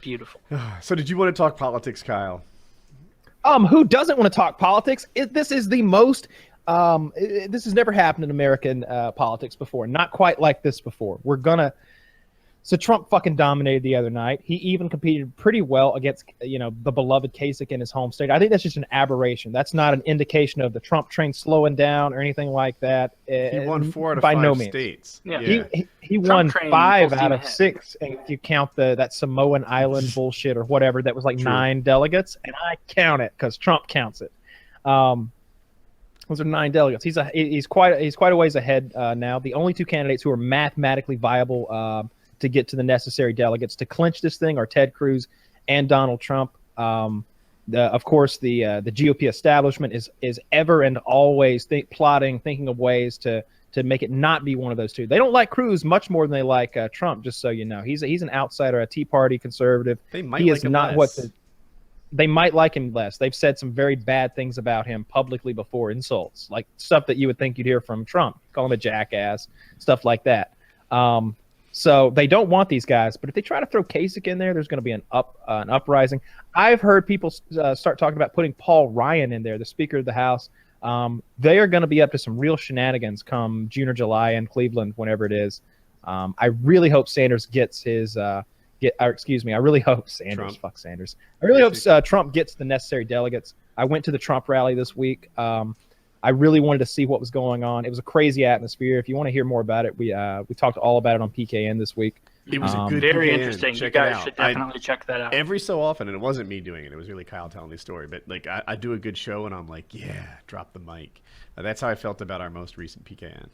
Beautiful. So did you want to talk politics, Kyle? Who doesn't want to talk politics? This is the most. This has never happened in American politics before. Not quite like this before. So Trump fucking dominated the other night. He even competed pretty well against, the beloved Kasich in his home state. I think that's just an aberration. That's not an indication of the Trump train slowing down or anything like that. He won 4 out of by 5 no means. states. Yeah. He won train 5 full out steam of ahead. 6, and if you count that Samoan Island bullshit or whatever, that was like True. 9 delegates, and I count it because Trump counts it. Those are 9 delegates. He's quite a ways ahead now. The only 2 candidates who are mathematically viable to get to the necessary delegates to clinch this thing are Ted Cruz and Donald Trump. Of course, the GOP establishment is ever and always thinking of ways to make it not be one of those 2. They don't like Cruz much more than they like Trump. Just so you know, he's an outsider, a Tea Party conservative. They might like him less. They might like him less. They've said some very bad things about him publicly before, insults, like stuff that you would think you'd hear from Trump, call him a jackass, stuff like that. So they don't want these guys, but if they try to throw Kasich in there, there's going to be an uprising. I've heard people start talking about putting Paul Ryan in there, the Speaker of the House. They are going to be up to some real shenanigans come June or July in Cleveland, whenever it is. I really hope Sanders gets his. I really hope Sanders. Trump. Fuck Sanders. I really hope Trump gets the necessary delegates. I went to the Trump rally this week. I really wanted to see what was going on. It was a crazy atmosphere. If you want to hear more about it, we talked all about it on PKN this week. It was a good Very PKN. interesting. Check You it guys out. should definitely check that out. Every so often, and it wasn't me doing it. It was really Kyle telling the story. But like, I do a good show, and I'm like, yeah, drop the mic. That's how I felt about our most recent PKN.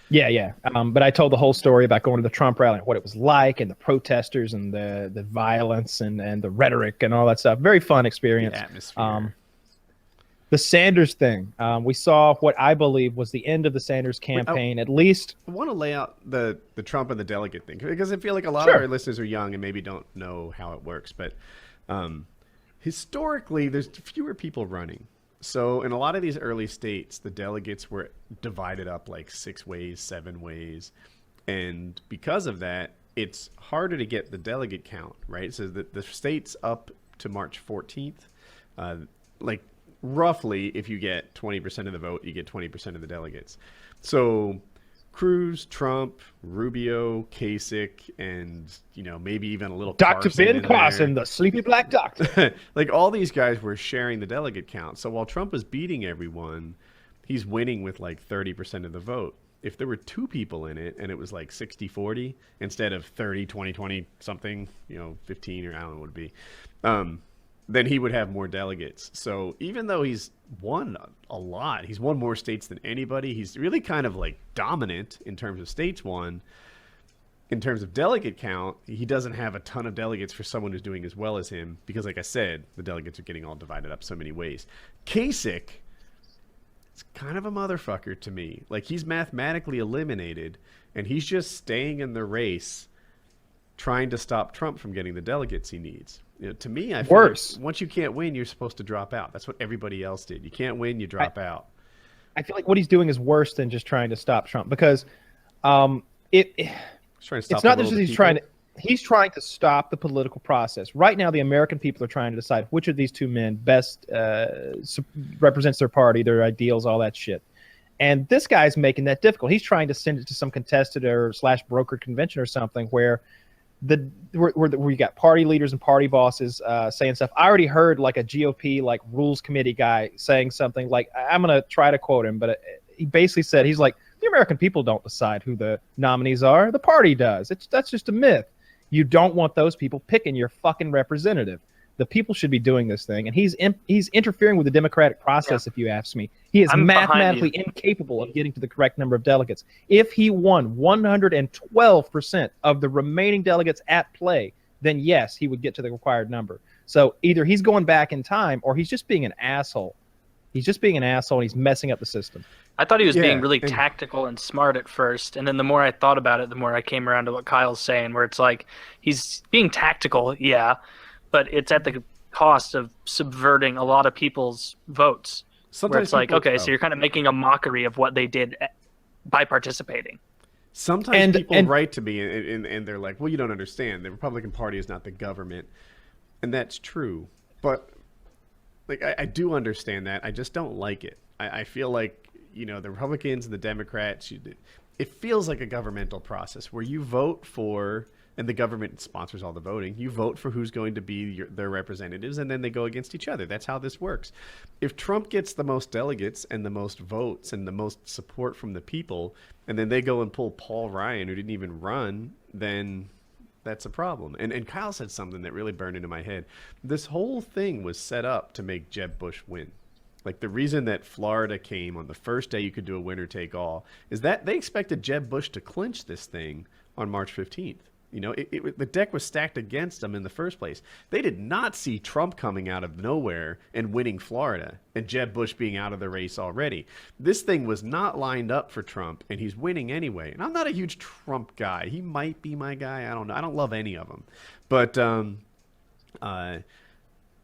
Yeah. But I told the whole story about going to the Trump rally and what it was like, and the protesters, and the violence, and the rhetoric, and all that stuff. Very fun experience. The atmosphere. The Sanders thing. We saw what I believe was the end of the Sanders campaign, at least. I want to lay out the Trump and the delegate thing, because I feel like a lot Sure. of our listeners are young and maybe don't know how it works. But historically, there's fewer people running. So in a lot of these early states, the delegates were divided up like 6 ways, 7 ways. And because of that, it's harder to get the delegate count, right? So the states up to March 14th, roughly, if you get 20% of the vote, you get 20% of the delegates. So Cruz, Trump, Rubio, Kasich, and maybe even a little Dr. Carson Ben in Carson, there. the sleepy black doctor. Like all these guys were sharing the delegate count. So while Trump was beating everyone, he's winning with like 30% of the vote. If there were 2 people in it and it was like 60-40 instead of 30, 20, 20 something, 15 or I don't know what it would be, then he would have more delegates. So even though he's won a lot, he's won more states than anybody. He's really kind of like dominant in terms of states won. In terms of delegate count, he doesn't have a ton of delegates for someone who's doing as well as him because, like I said, the delegates are getting all divided up so many ways. Kasich, it's kind of a motherfucker to me. Like, he's mathematically eliminated, and he's just staying in the race trying to stop Trump from getting the delegates he needs. To me, I feel like once you can't win, you're supposed to drop out. That's what everybody else did. You can't win, you drop out. I feel like what he's doing is worse than just trying to stop Trump, because it's not just he's trying to stop the political process. Right now, the American people are trying to decide which of these 2 men best represents their party, their ideals, all that shit. And this guy's making that difficult. He's trying to send it to some contested or /brokered convention or something where where you got party leaders and party bosses saying stuff. I already heard like a GOP rules committee guy saying something like, I'm going to try to quote him, but he basically said, he's like, the American people don't decide who the nominees are. The party does. That's just a myth. You don't want those people picking your fucking representative. The people should be doing this thing, and he's interfering with the democratic process. Yeah. If you ask me, he is mathematically incapable of getting to the correct number of delegates. If he won 112% of the remaining delegates at play, then yes, he would get to the required number. So either he's going back in time, or he's just being an asshole. He's just being an asshole, and he's messing up the system. I thought he was being really tactical and smart at first, and then the more I thought about it, the more I came around to what Kyle's saying, where it's like he's being tactical, yeah, but it's at the cost of subverting a lot of people's votes. Sometimes where it's like, okay, so you're kind of making a mockery of what they did by participating. Sometimes people write to me and they're like, well, you don't understand. The Republican Party is not the government. And that's true. But like I do understand that. I just don't like it. I feel like, you know, the Republicans and the Democrats, it feels like a governmental process where you vote for, and the government sponsors all the voting, you vote for who's going to be their representatives, and then they go against each other. That's how this works. If Trump gets the most delegates and the most votes and the most support from the people, and then they go and pull Paul Ryan, who didn't even run, then that's a problem. And Kyle said something that really burned into my head. This whole thing was set up to make Jeb Bush win. Like, the reason that Florida came on the first day you could do a winner take all is that they expected Jeb Bush to clinch this thing on March 15th. You know, the deck was stacked against them in the first place. They did not see Trump coming out of nowhere and winning Florida and Jeb Bush being out of the race already. This thing was not lined up for Trump, and he's winning anyway. And I'm not a huge Trump guy. He might be my guy. I don't know. I don't love any of them. But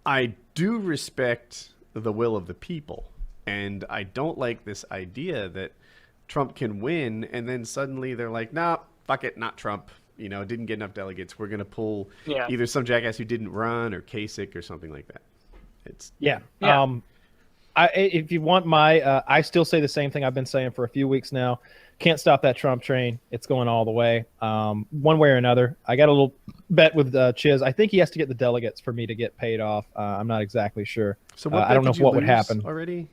I do respect the will of the people. And I don't like this idea that Trump can win, and then suddenly they're like, nah, fuck it, not Trump. You know, didn't get enough delegates. We're going to pull either some jackass who didn't run or Kasich or something like that. It's if you want my, I still say the same thing I've been saying for a few weeks now. Can't stop that Trump train. It's going all the way, one way or another. I got a little bet with Chiz. I think he has to get the delegates for me to get paid off. I'm not exactly sure. So what I don't know what would happen already.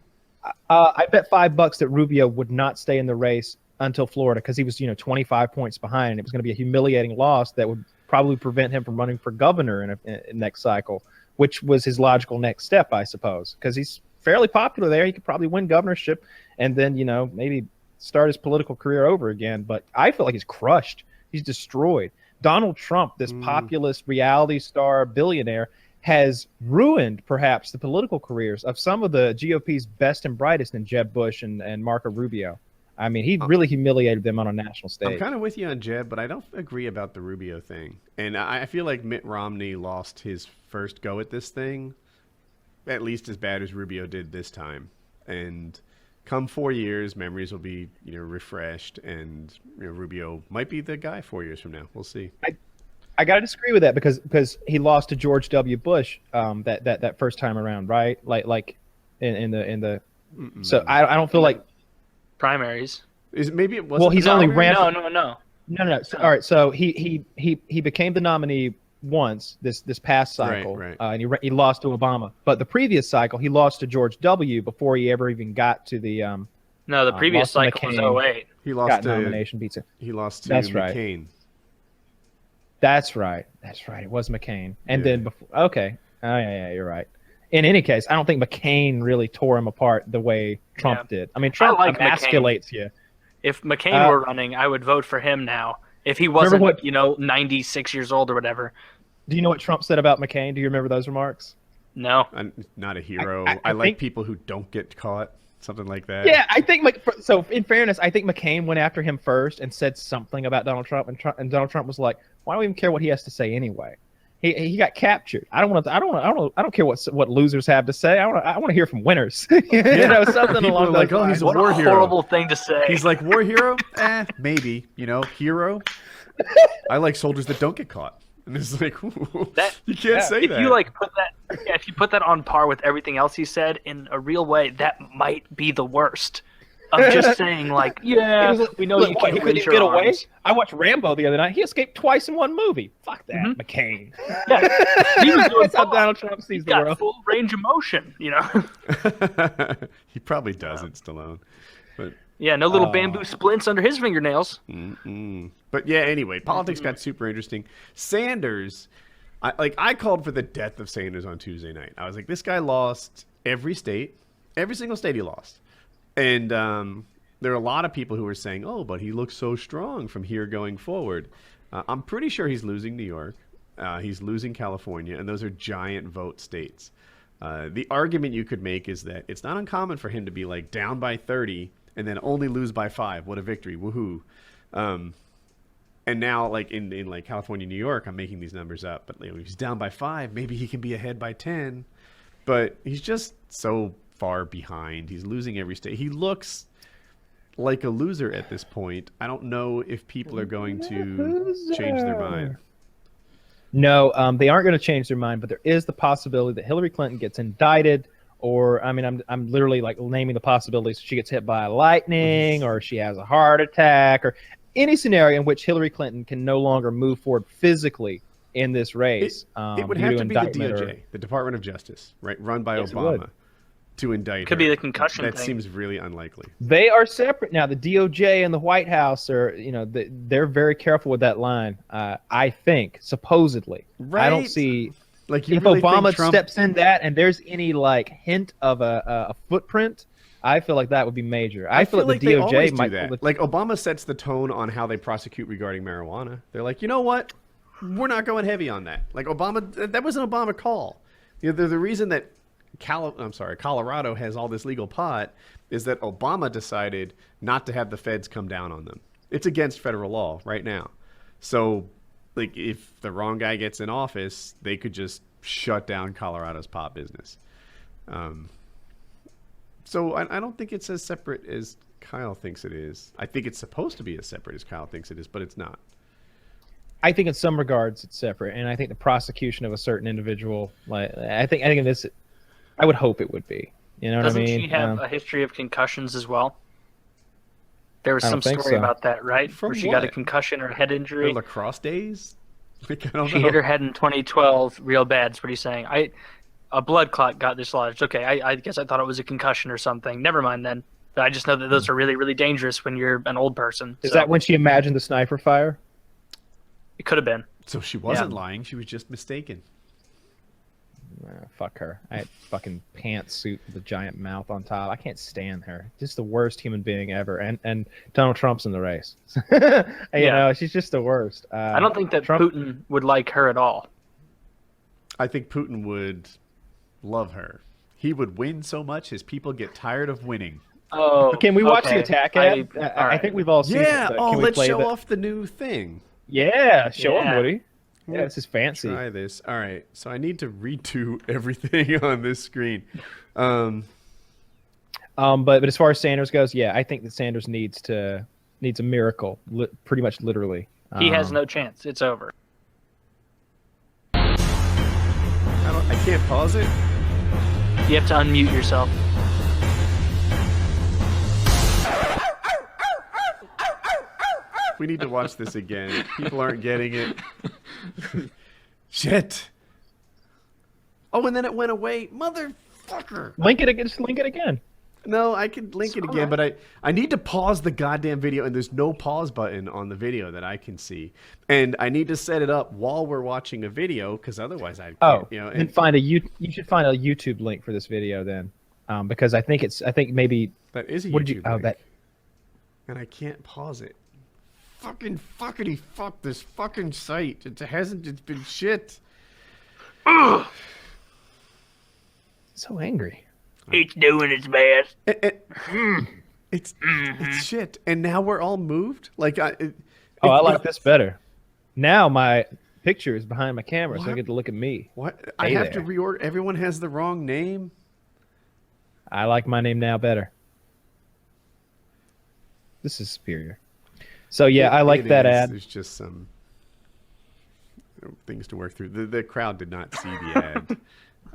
I bet $5 that Rubio would not stay in the race until Florida, because he was, 25 points behind, and it was going to be a humiliating loss that would probably prevent him from running for governor in next cycle, which was his logical next step, I suppose, because he's fairly popular there. He could probably win governorship and then, maybe start his political career over again. But I feel like he's crushed. He's destroyed. Donald Trump, this populist reality star billionaire, has ruined perhaps the political careers of some of the GOP's best and brightest in Jeb Bush and Marco Rubio. I mean, he really humiliated them on a national stage. I'm kind of with you on Jeb, but I don't agree about the Rubio thing. And I feel like Mitt Romney lost his first go at this thing at least as bad as Rubio did this time. And come 4 years, memories will be, refreshed, and Rubio might be the guy 4 years from now. We'll see. I got to disagree with that because he lost to George W. Bush that first time around, right? Like in the so I don't feel like primaries. Maybe it wasn't. Well, he's only ran. No. So, all right. So he became the nominee once this past cycle, right. And he lost to Obama. But the previous cycle, he lost to George W. before he ever even got to the. No, the previous cycle was 2008. He lost to nomination pizza. He lost to That's McCain. Right. That's right. It was McCain. And then before. Okay. Oh yeah, you're right. In any case, I don't think McCain really tore him apart the way Trump did. I mean, Trump emasculates you. If McCain were running, I would vote for him now. If he wasn't, 96 years old or whatever. Do you know what Trump said about McCain? Do you remember those remarks? No. I'm not a hero. I like people who don't get caught. Something like that. Yeah, I think so. In fairness, I think McCain went after him first and said something about Donald Trump, and Donald Trump was like, "Why do we even care what he has to say anyway?" He got captured. I don't care what losers have to say. I want to hear from winners. Something People along are like, those lines. he's a what war a hero. horrible thing to say. He's like, war hero? Maybe. Hero? I like soldiers that don't get caught. And it's like, you can't say that. If you if you put that on par with everything else he said in a real way, that might be the worst. Of just saying we know you can't raise your arms. I watched Rambo the other night. He escaped twice in one movie. Fuck that, McCain. Yeah, he was doing That's how Donald Trump sees the world. Full range of motion, He probably doesn't, Stallone. But no little bamboo splints under his fingernails. But anyway, politics got super interesting. Sanders, I called for the death of Sanders on Tuesday night. I was like, this guy lost every single state he lost. And there are a lot of people who are saying, oh, but he looks so strong from here going forward. I'm pretty sure he's losing New York. He's losing California, and those are giant vote states. The argument you could make is that it's not uncommon for him to be like down by 30 and then only lose by 5. What a victory. Woohoo. And now, like in like California, New York, I'm making these numbers up, but if he's down by 5, maybe he can be ahead by 10. But he's just so far behind. He's losing every state. He looks like a loser at this point. I don't know if people are going to change their mind. No, they aren't going to change their mind, but there is the possibility that Hillary Clinton gets indicted, or I mean, I'm literally like naming the possibilities. She gets hit by lightning, or she has a heart attack, or any scenario in which Hillary Clinton can no longer move forward physically in this race. It would have to be the DOJ, the Department of Justice, right, run by Obama, to indict Could her. be the concussion That thing. seems really unlikely. They are separate now. The DOJ and the White House are, they're very careful with that line. I think supposedly, Right? I don't see Like you if really Obama think Trump... steps in that and there's any like hint of a footprint. I feel like that would be major. I feel like the they DOJ always might do that. Like Obama sets the tone on how they prosecute regarding marijuana. They're like, you know what? We're not going heavy on that. Like Obama, that was an Obama call. The reason that Colorado has all this legal pot is that Obama decided not to have the feds come down on them. It's against federal law right now. So, like, if the wrong guy gets in office, they could just shut down Colorado's pot business. So I don't think it's as separate as Kyle thinks it is. I think it's supposed to be as separate as Kyle thinks it is, but it's not. I think in some regards it's separate, and I think the prosecution of a certain individual, like I think in this, I would hope it would be. You know Doesn't what I mean? she have a history of concussions as well? There was I some don't think story so. about that, right? From Where she got a what? concussion or a head Her injury. lacrosse days? Like, I don't She know. hit her head in 2012 real bad. That's what he's saying. A blood clot got dislodged. Okay, I guess I thought it was a concussion or something. Never mind then. But I just know that those are really, really dangerous when you're an old person. Is So that when she imagined the sniper fire? it could have been? So she wasn't lying. She was just mistaken. Fuck her. I had fucking pantsuit with a giant mouth on top. I can't stand her. Just the worst human being ever. And Donald Trump's in the race. You know, she's just the worst. I don't think that Trump- Putin would like her at all. I think Putin would love her. He would win so much his people get tired of winning. Oh, Can we watch okay. the attack ad? all I right. think we've all seen Yeah. it. Oh, Can we let's play show the- off the new thing. Yeah, show him, Yeah. Woody. Yeah, this is fancy. Try this. All right. So I need to redo everything on this screen. But as far as Sanders goes, yeah, I think that Sanders needs a miracle, pretty much literally. He has no chance. It's over. I can't pause it. You have to unmute yourself. We need to watch this again. People aren't getting it. Shit. Oh, and then it went away. Motherfucker. Link it again. Just link it again. No, I could link it again, but I need to pause the goddamn video, and there's no pause button on the video that I can see. And I need to set it up while we're watching a video, because otherwise I can't, then you should find a YouTube link for this video then, because I think maybe that is a YouTube what did you link, and I can't pause it. Fuckity fuck this fucking site. It's been shit. Ugh. so angry. It's doing its best. It's shit. And now we're all moved. Like I like this better. Now my picture is behind my camera, so I What? get to look at me. What? I Hey have to there. reorder. Everyone has the wrong name. I like my name now better. This is superior. So yeah, I like It that is. ad. There's just some things to work through. The crowd did not see the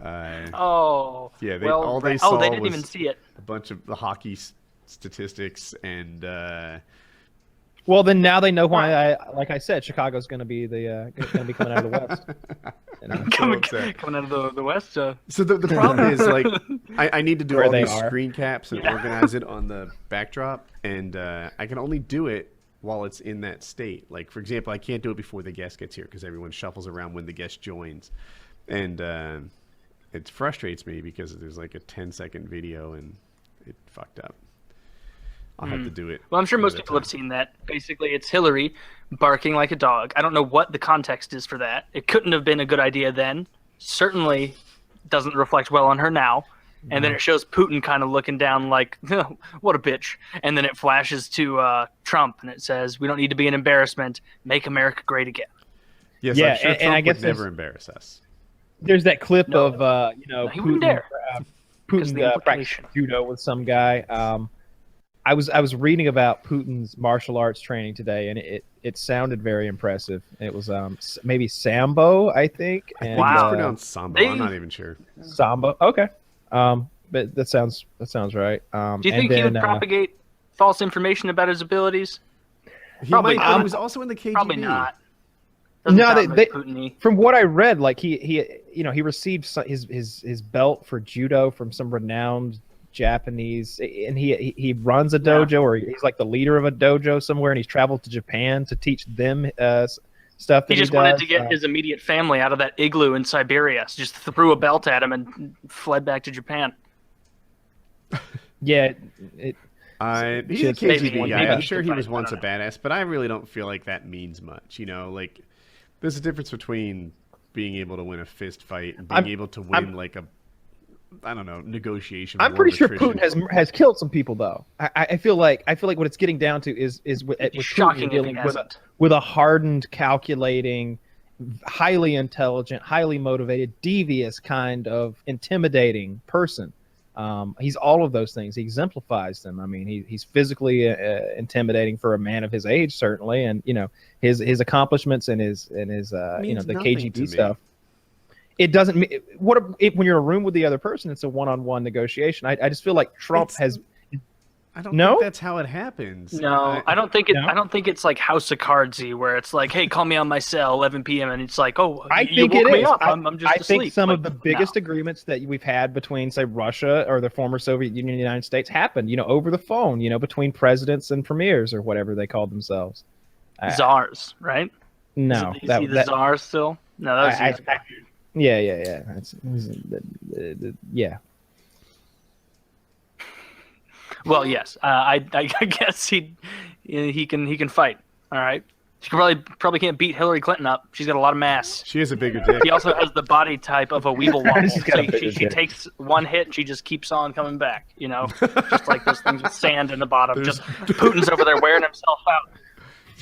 ad. Oh. Yeah, well, they saw they didn't was even see it. a bunch of the hockey statistics and Well, then now they know why like I said, Chicago's going to be going to be coming out of the West. You know? Coming upset. out of the West. So the problem is, like, I need to do Where all they these are. screen caps and organize it on the backdrop, and I can only do it while it's in that state. Like, for example, I can't do it before the guest gets here because everyone shuffles around when the guest joins, and it frustrates me because there's like a 10-second video and it fucked up. I'll have to do it. Well, I'm sure most another people have time. seen that. Basically, it's Hillary barking like a dog. I don't know what the context is for that. It couldn't have been a good idea then. Certainly doesn't reflect well on her now. And then it shows Putin kind of looking down like, what a bitch. And then it flashes to Trump, and it says, we don't need to be an embarrassment. Make America great again. Yes, Yeah, I'm sure and Trump I guess would never embarrass us. There's that clip No. of he wouldn't dare. Because the Putin practicing implication. judo with some guy. I was reading about Putin's martial arts training today, and it sounded very impressive. It was maybe Sambo, I think. I And, think it's pronounced Sambo. I'm not even sure. Sambo. Okay. But that sounds right. Do you think he would propagate false information about his abilities? Probably. He was also in the KGB. Probably not. From what I read, like he received his belt for judo from some renowned Japanese, and he runs a dojo, or he's like the leader of a dojo somewhere, and he's traveled to Japan to teach them stuff. That he just wanted to get his immediate family out of that igloo in Siberia, so just threw a belt at him and fled back to Japan. Yeah, he's a KGB guy. I'm sure he was once a badass, but I really don't feel like that means much. Like there's a difference between being able to win a fist fight and being able to win like a, I don't know, negotiation. I'm pretty sure Putin has killed some people, though. I feel like what it's getting down to is with Putin dealing with a hardened, calculating, highly intelligent, highly motivated, devious kind of intimidating person. He's all of those things. He exemplifies them. I mean, he's physically intimidating for a man of his age, certainly, and his accomplishments and his the KGB stuff. It doesn't mean when you're in a room with the other person, it's a one-on-one negotiation. I just feel like Trump has. I don't think that's how it happens. No, I don't think I don't think it's like House of Cardsy, where it's like, hey, call me on my cell, 11 p.m. and it's like, oh, you woke me up. I'm just asleep. I think some of the biggest agreements that we've had between, say, Russia or the former Soviet Union and the United States happened, over the phone, between presidents and premiers or whatever they called themselves. Czars, right? No, is he the czar still? No, that was yeah. Yeah. Well, yes. I guess he can fight. All right. She probably can't beat Hillary Clinton up. She's got a lot of mass. She has a bigger dick. She also has the body type of a weeble wobble. So she takes one hit and she just keeps on coming back. Just like those things with sand in the bottom. Just Putin's over there wearing himself out.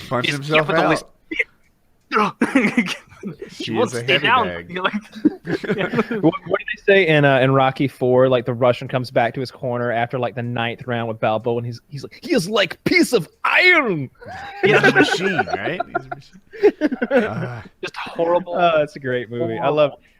Punch himself out. She won't stay down. What did they say in Rocky IV? Like the Russian comes back to his corner after like the 9th round with Balboa, and he's like, he is like piece of iron. He's a machine, right? He's a machine. Just horrible. Oh, it's a great movie. I love